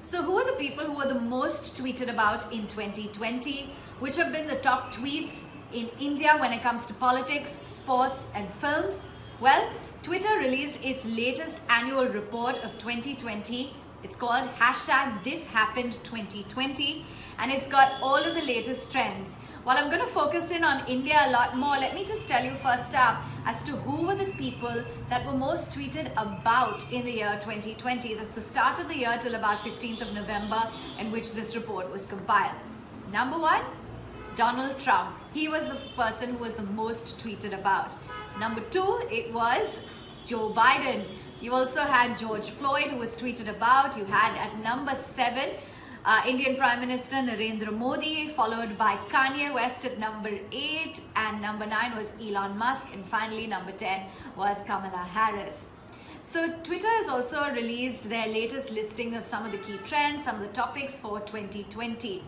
So who are the people who were the most tweeted about in 2020? Which have been the top tweets in India when it comes to politics, sports and films? Well, Twitter released its latest annual report of 2020. It's called #ThisHappened2020 and it's got all of the latest trends. While I'm going to focus in on India a lot more, let me just tell you first up as to who were the people that were most tweeted about in the year 2020. That's the start of the year till about 15th of November in which this report was compiled. Number one, Donald Trump. He was the person who was the most tweeted about. Number two, it was Joe Biden. You also had George Floyd who was tweeted about. You had at number 7, Indian Prime Minister Narendra Modi, followed by Kanye West at number 8, and number 9 was Elon Musk, and finally number 10 was Kamala Harris. So Twitter has also released their latest listing of some of the key trends, some of the topics for 2020.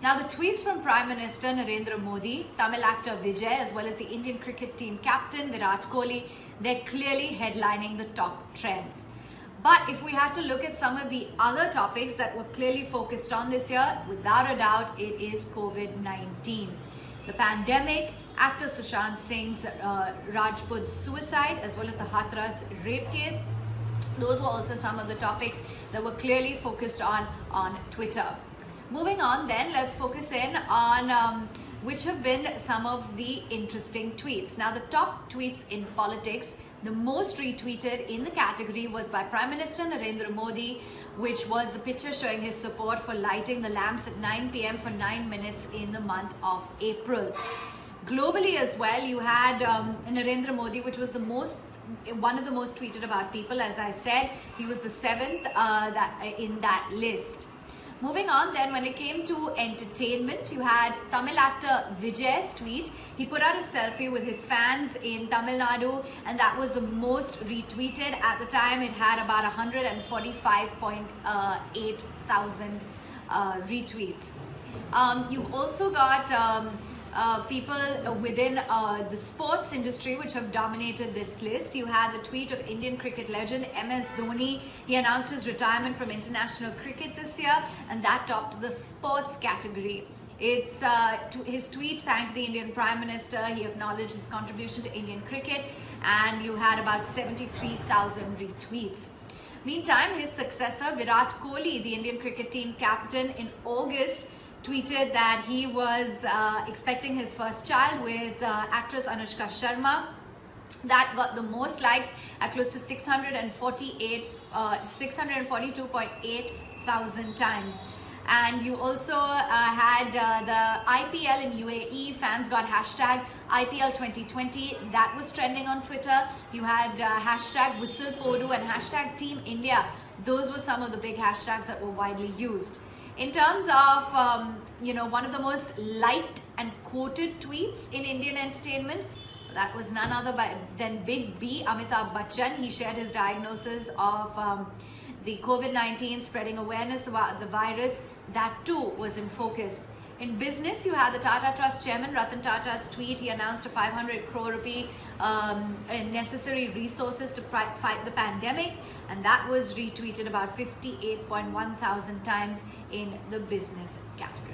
Now the tweets from Prime Minister Narendra Modi, Tamil actor Vijay, as well as the Indian cricket team captain Virat Kohli, they're clearly headlining the top trends. But if we had to look at some of the other topics that were clearly focused on this year, without a doubt, it is COVID-19. The pandemic, actor Sushant Singh's Rajput suicide, as well as the Hathras rape case. Those were also some of the topics that were clearly focused on Twitter. Moving on then, let's focus in on which have been some of the interesting tweets. Now the top tweets in politics, the most retweeted in the category was by Prime Minister Narendra Modi, which was the picture showing his support for lighting the lamps at 9 p.m. for 9 minutes in the month of April. Globally as well, you had Narendra Modi, which was one of the most tweeted about people. As I said, he was the 7th in that list. Moving on then, when it came to entertainment, you had Tamil actor Vijay's tweet. He put out a selfie with his fans in Tamil Nadu and that was the most retweeted. At the time, it had about 145.8 thousand retweets. You've also got people within the sports industry which have dominated this list. You had the tweet of Indian cricket legend MS Dhoni. He announced his retirement from international cricket this year and that topped the sports category. It's his tweet thanked the Indian Prime Minister. He acknowledged his contribution to Indian cricket and you had about 73,000 retweets. Meantime, his successor Virat Kohli, the Indian cricket team captain, in August tweeted that he was expecting his first child with actress Anushka Sharma. That got the most likes at close to 642.8 thousand times. And you also had the IPL in UAE. Fans got hashtag IPL 2020. That was trending on Twitter. You had hashtag Whistle Podu and hashtag Team India. Those were some of the big hashtags that were widely used. In terms of, one of the most liked and quoted tweets in Indian entertainment, that was none other than Big B, Amitabh Bachchan. He shared his diagnosis of the COVID-19, spreading awareness about the virus. That too was in focus. In business, you had the Tata Trust chairman, Ratan Tata's tweet. He announced a 500 crore rupee necessary resources to fight the pandemic. And that was retweeted about 58.1 thousand times in the business category.